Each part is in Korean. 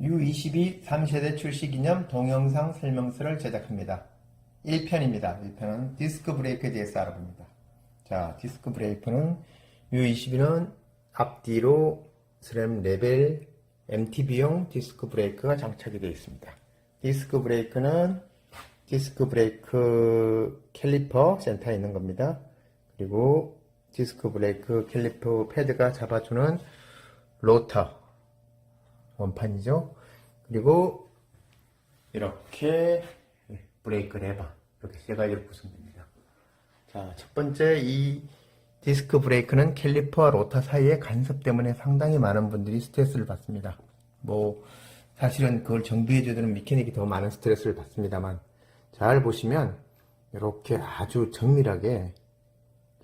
U22 3세대 출시 기념 동영상 설명서를 제작합니다. 1편입니다. 1편은 디스크 브레이크에 대해서 알아봅니다. 자, 디스크 브레이크는 U22는 앞뒤로 SRAM 레벨 MTB용 디스크 브레이크가 장착이 되어 있습니다. 디스크 브레이크는 디스크 브레이크 캘리퍼 센터에 있는 겁니다. 그리고 디스크 브레이크 캘리퍼 패드가 잡아주는 로터 원판이죠. 그리고 이렇게 브레이크 레버 이렇게 세 가지로 구성됩니다. 자, 첫 번째 이 디스크 브레이크는 캘리퍼와 로터 사이의 간섭 때문에 상당히 많은 분들이 스트레스를 받습니다. 뭐 사실은 그걸 정비해주는 미케닉이 더 많은 스트레스를 받습니다만, 잘 보시면 이렇게 아주 정밀하게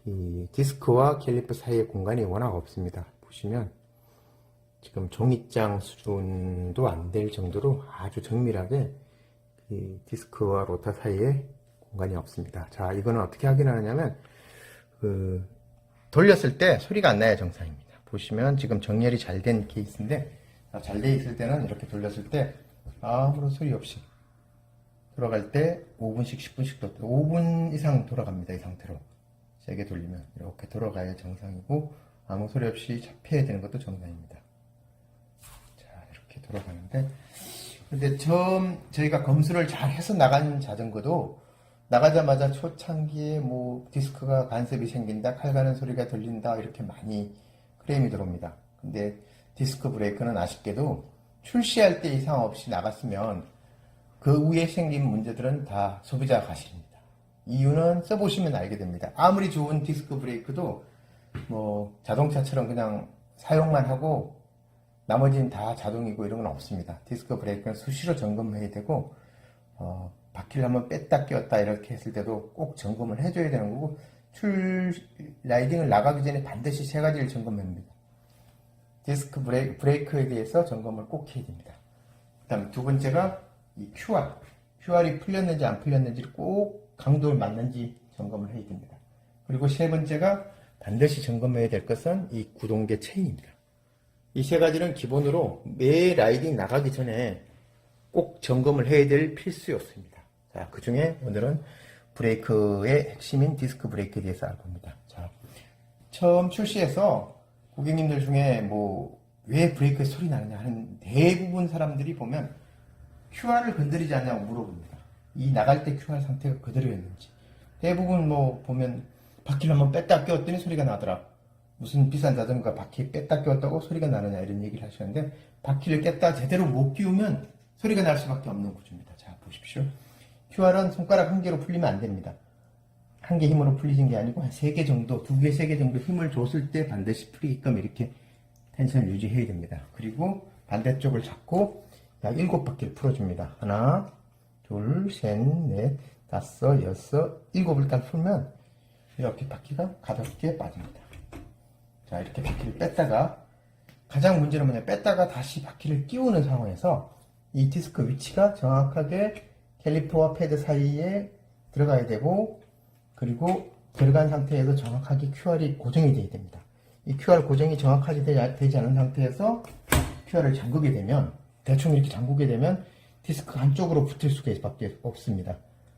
이 디스크와 캘리퍼 사이의 공간이 워낙 없습니다. 보시면 지금 종이장 수준도 안 될 정도로 아주 정밀하게 이 디스크와 로터 사이에 공간이 없습니다. 자, 이거는 어떻게 확인하느냐면 돌렸을 때 소리가 안 나야 정상입니다. 보시면 지금 정렬이 잘 된 케이스인데, 잘 돼 있을 때는 이렇게 돌렸을 때 아무런 소리 없이 돌아갈 때 5분씩 10분씩 5분 이상 돌아갑니다. 이 상태로 세게 돌리면 이렇게 돌아가야 정상이고, 아무 소리 없이 잡혀야 되는 것도 정상입니다. 돌아가는데, 근데 처음 저희가 검수를 잘 해서 나간 자전거도 나가자마자 초창기에 뭐 디스크가 간섭이 생긴다, 칼 가는 소리가 들린다, 이렇게 많이 크레임이 들어옵니다. 근데 디스크 브레이크는 아쉽게도 출시할 때 이상 없이 나갔으면 그 후에 생긴 문제들은 다 소비자 과실입니다. 이유는 써보시면 알게 됩니다. 아무리 좋은 디스크 브레이크도 뭐 자동차처럼 그냥 사용만 하고 나머지는 다 자동이고 이런 건 없습니다. 디스크 브레이크는 수시로 점검해야 되고, 바퀴를 한번 뺐다 꼈다 이렇게 했을 때도 꼭 점검을 해줘야 되는 거고, 라이딩을 나가기 전에 반드시 세 가지를 점검합니다. 디스크 브레이크에 대해서 점검을 꼭 해야 됩니다. 그 다음에 두 번째가 이 QR이 풀렸는지 안 풀렸는지를 꼭 강도를 맞는지 점검을 해야 됩니다. 그리고 세 번째가 반드시 점검해야 될 것은 이 구동계 체인입니다. 이 세 가지는 기본으로 매 라이딩 나가기 전에 꼭 점검을 해야 될 필수 요소입니다. 자, 그 중에 오늘은 브레이크의 핵심인 디스크 브레이크에 대해서 알아봅니다. 자, 처음 출시해서 고객님들 중에 뭐 왜 브레이크에 소리 나느냐 하는 대부분 사람들이 보면 QR을 건드리지 않냐고 물어봅니다. 이 나갈 때 QR 상태가 그대로였는지. 대부분 뭐 보면 바퀴를 한번 뺐다 꼈더니 소리가 나더라. 무슨 비싼 자전거가 바퀴 뺐다 꼈다고 소리가 나느냐 이런 얘기를 하시는데, 바퀴를 꼈다 제대로 못 끼우면 소리가 날 수밖에 없는 구조입니다. 자, 보십시오. QR은 손가락 한 개로 풀리면 안 됩니다. 한 개 힘으로 풀리는 게 아니고 한 3개 정도, 2개, 3개 정도 힘을 줬을 때 반드시 풀리게끔 이렇게 텐션을 유지해야 됩니다. 그리고 반대쪽을 잡고 약 7바퀴를 풀어줍니다. 하나, 둘, 셋, 넷, 다섯, 여섯, 7을 딱 풀면 이렇게 바퀴가 가볍게 빠집니다. 자, 이렇게 바퀴를 뺐다가, 가장 문제는 뭐냐, 뺐다가 다시 바퀴를 끼우는 상황에서 이 디스크 위치가 정확하게 캘리퍼와 패드 사이에 들어가야 되고, 그리고 들어간 상태에서 정확하게 QR이 고정이 되어야 됩니다. 이 QR 고정이 정확하게 되지 않은 상태에서 QR을 잠그게 되면, 대충 이렇게 잠그게 되면 디스크 한쪽으로 붙을 수밖에 없습니다.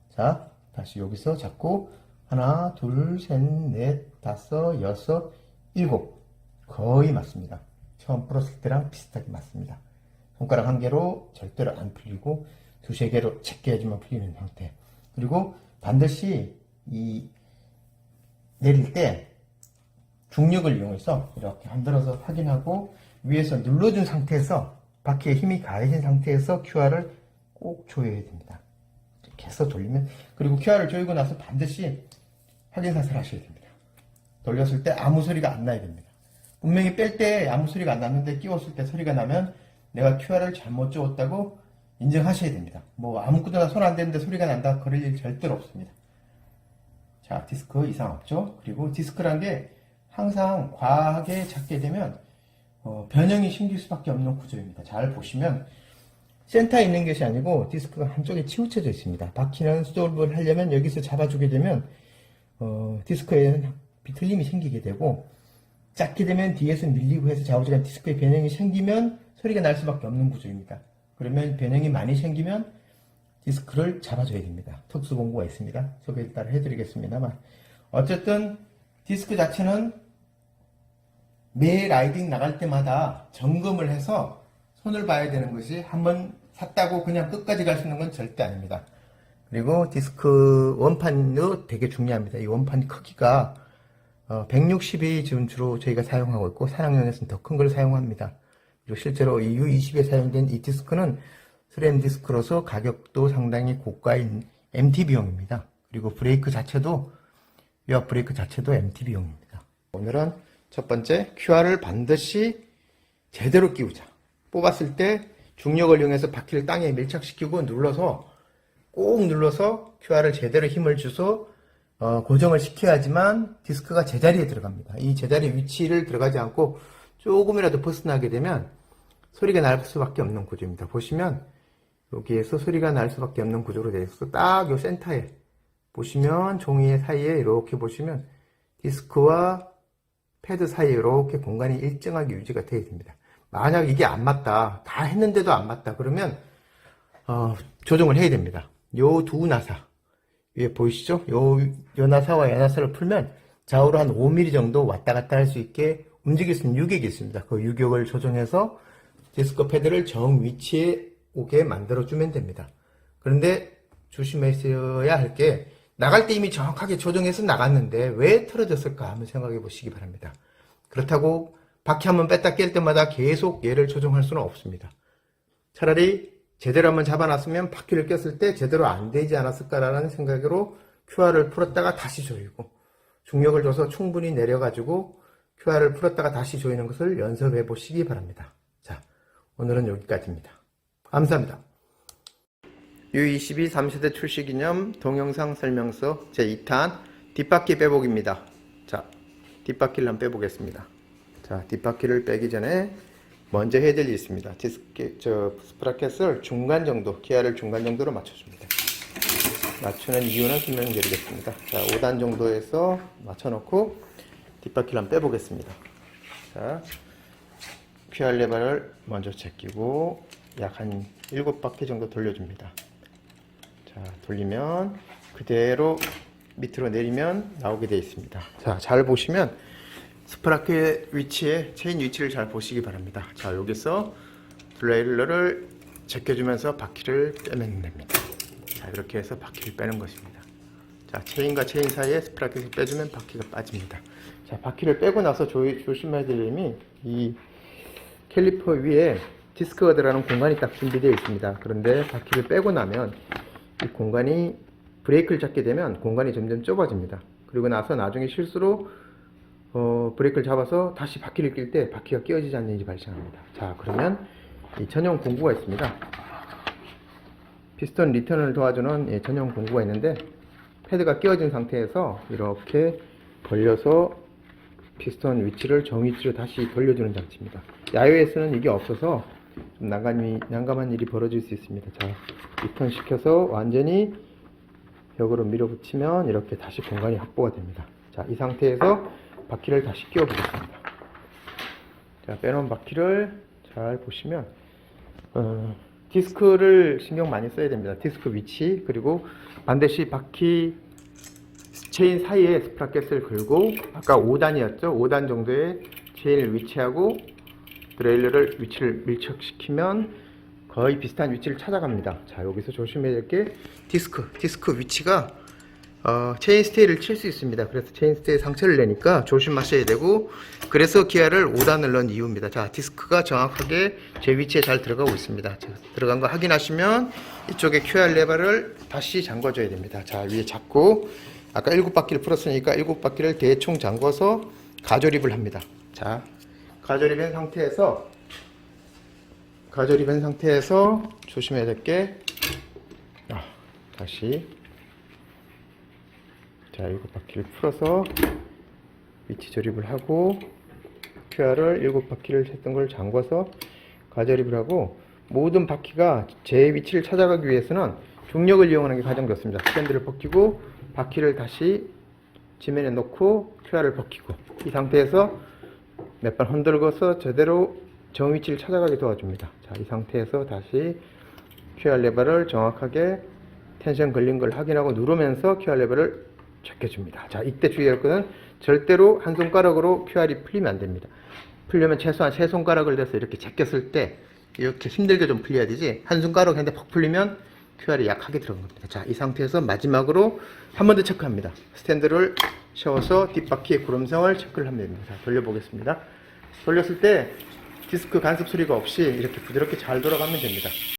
자, 다시 여기서 잡고 하나, 둘, 셋, 넷, 다섯, 여섯, 7 거의 맞습니다. 처음 풀었을 때랑 비슷하게 맞습니다. 손가락 한 개로 절대로 안 풀리고 2, 3개로 체크해야지만 풀리는 상태. 그리고 반드시 이 내릴 때 중력을 이용해서 이렇게 흔들어서 확인하고, 위에서 눌러준 상태에서 바퀴에 힘이 가해진 상태에서 QR을 꼭 조여야 됩니다. 이렇게 해서 돌리면, 그리고 QR을 조이고 나서 반드시 확인 사슬 하셔야 됩니다. 돌렸을 때 아무 소리가 안 나야 됩니다. 분명히 뺄 때 아무 소리가 안 났는데 끼웠을 때 소리가 나면 내가 QR을 잘못 주었다고 인정하셔야 됩니다. 뭐 아무것도나 손 안 대는데 소리가 난다, 그럴 일 절대로 없습니다. 자, 디스크 이상 없죠? 그리고 디스크란 게 항상 과하게 잡게 되면 변형이 생길 수밖에 없는 구조입니다. 잘 보시면 센터에 있는 것이 아니고 디스크가 한쪽에 치우쳐져 있습니다. 바퀴는 스톱을 하려면 여기서 잡아주게 되면 디스크에 비틀림이 생기게 되고, 작게 되면 뒤에서 밀리고 해서 좌우지간 디스크에 변형이 생기면 소리가 날 수밖에 없는 구조입니다. 그러면 변형이 많이 생기면 디스크를 잡아줘야 됩니다. 특수 공구가 있습니다. 소개를 따라 해드리겠습니다만, 어쨌든 디스크 자체는 매 라이딩 나갈 때마다 점검을 해서 손을 봐야 되는 것이, 한번 샀다고 그냥 끝까지 갈 수 있는 건 절대 아닙니다. 그리고 디스크 원판도 되게 중요합니다. 이 원판 크기가 160이 지금 주로 저희가 사용하고 있고, 사양용에서는 더 큰 걸 사용합니다. 그리고 실제로 이 U20에 사용된 이 디스크는 스램 디스크로서 가격도 상당히 고가인 MTB용입니다. 그리고 브레이크 자체도, 유압 브레이크 자체도 MTB용입니다. 오늘은 첫 번째, QR을 반드시 제대로 끼우자. 뽑았을 때 중력을 이용해서 바퀴를 땅에 밀착시키고 꼭 눌러서 QR을 제대로 힘을 주서 고정을 시켜야지만 디스크가 제자리에 들어갑니다. 이 제자리 위치를 들어가지 않고 조금이라도 벗어나게 되면 소리가 날 수밖에 없는 구조입니다. 보시면 여기에서 소리가 날 수밖에 없는 구조로 되어 있어서 딱 요 센터에 보시면 종이 사이에 이렇게 보시면 디스크와 패드 사이에 이렇게 공간이 일정하게 유지가 되어야 됩니다. 만약 이게 안 맞다, 다 했는데도 안 맞다 그러면 조정을 해야 됩니다. 요 두 나사 위에 보이시죠? 요 나사와 요 나사를 풀면 좌우로 한 5mm 정도 왔다 갔다 할 수 있게 움직일 수 있는 유격이 있습니다. 그 유격을 조정해서 디스크 패드를 정 위치에 오게 만들어주면 됩니다. 그런데 조심하셔야 할 게, 나갈 때 이미 정확하게 조정해서 나갔는데 왜 틀어졌을까 한번 생각해 보시기 바랍니다. 그렇다고 바퀴 한번 뺐다 낄 때마다 계속 얘를 조정할 수는 없습니다. 차라리 제대로 한번 잡아놨으면 바퀴를 꼈을 때 제대로 안 되지 않았을까라는 생각으로 QR을 풀었다가 다시 조이고, 중력을 줘서 충분히 내려가지고 QR을 풀었다가 다시 조이는 것을 연습해 보시기 바랍니다. 자, 오늘은 여기까지입니다. 감사합니다. U22 3세대 출시 기념 동영상 설명서 제2탄 뒷바퀴 빼보기입니다. 자, 뒷바퀴를 한번 빼보겠습니다. 자, 뒷바퀴를 빼기 전에 먼저 해야 될 일이 있습니다. 스프라켓을 중간 정도, 기아를 중간 정도로 맞춰줍니다. 맞추는 이유는 설명드리겠습니다. 자, 5단 정도에서 맞춰놓고 뒷바퀴를 한번 빼보겠습니다. 자, QR 레버를 먼저 제끼고 약 한 7바퀴 정도 돌려줍니다. 자, 돌리면 그대로 밑으로 내리면 나오게 되어 있습니다. 자, 잘 보시면 스프라켓 위치에, 체인 위치를 잘 보시기 바랍니다. 자, 여기서 드라일러를 제껴주면서 바퀴를 빼면 됩니다. 자, 이렇게 해서 바퀴를 빼는 것입니다. 자, 체인과 체인 사이에 스프라켓을 빼주면 바퀴가 빠집니다. 자, 바퀴를 빼고 나서 조심해야 될 점이, 이 캘리퍼 위에 디스크가 들어가는 공간이 딱 준비되어 있습니다. 그런데 바퀴를 빼고 나면 이 공간이, 브레이크를 잡게 되면 공간이 점점 좁아집니다. 그리고 나서 나중에 실수로 브레이크를 잡아서 다시 바퀴를 낄 때 바퀴가 끼어지지 않는 일이 발생합니다. 자, 그러면 이 전용 공구가 있습니다. 피스톤 리턴을 도와주는 전용 공구가 있는데, 패드가 끼어진 상태에서 이렇게 벌려서 피스톤 위치를 정위치로 다시 돌려주는 장치입니다. 야외에서는 이게 없어서 좀 난감한 일이 벌어질 수 있습니다. 자, 리턴 시켜서 완전히 벽으로 밀어붙이면 이렇게 다시 공간이 확보가 됩니다. 자, 이 상태에서 바퀴를 다시 끼워 보겠습니다. 자, 빼놓은 바퀴를 잘 보시면 디스크를 신경 많이 써야 됩니다. 디스크 위치, 그리고 반드시 바퀴 체인 사이에 스프라켓을 걸고, 아까 5단이었죠? 5단 정도의 체인을 위치하고 드레일러를 위치를 밀착시키면 거의 비슷한 위치를 찾아갑니다. 자, 여기서 조심해야 될 게 디스크 위치가 체인 스테이를 칠 수 있습니다. 그래서 체인 스테이 상처를 내니까 조심하셔야 되고, 그래서 기아를 5단을 넣은 이유입니다. 자, 디스크가 정확하게 제 위치에 잘 들어가고 있습니다. 자, 들어간 거 확인하시면 이쪽에 QR 레버를 다시 잠궈줘야 됩니다. 자, 위에 잡고, 아까 7바퀴를 풀었으니까 7바퀴를 대충 잠궈서 가조립을 합니다. 자, 가조립한 상태에서 조심해야 될 게, 다시, 자, 7바퀴를 풀어서 위치 조립을 하고, QR을 7바퀴를 했던 걸 잠궈서 가조립을 하고, 모든 바퀴가 제 위치를 찾아가기 위해서는 중력을 이용하는 게 가장 좋습니다. 스탠드를 벗기고 바퀴를 다시 지면에 놓고 QR을 벗기고, 이 상태에서 몇 번 흔들고서 제대로 정위치를 찾아가게 도와줍니다. 자, 이 상태에서 다시 QR 레버를 정확하게 텐션 걸린 걸 확인하고 누르면서 QR 레버를 제껴줍니다. 자, 이때 주의할 것은 절대로 한 손가락으로 QR이 풀리면 안 됩니다. 풀려면 최소한 세 손가락을 대서 이렇게 제꼈을 때 이렇게 힘들게 좀 풀려야 되지, 한 손가락 했는데 퍽 풀리면 QR이 약하게 들어간 겁니다. 자, 이 상태에서 마지막으로 한 번 더 체크합니다. 스탠드를 세워서 뒷바퀴의 구름성을 체크를 하면 됩니다. 자, 돌려보겠습니다. 돌렸을 때 디스크 간섭 소리가 없이 이렇게 부드럽게 잘 돌아가면 됩니다.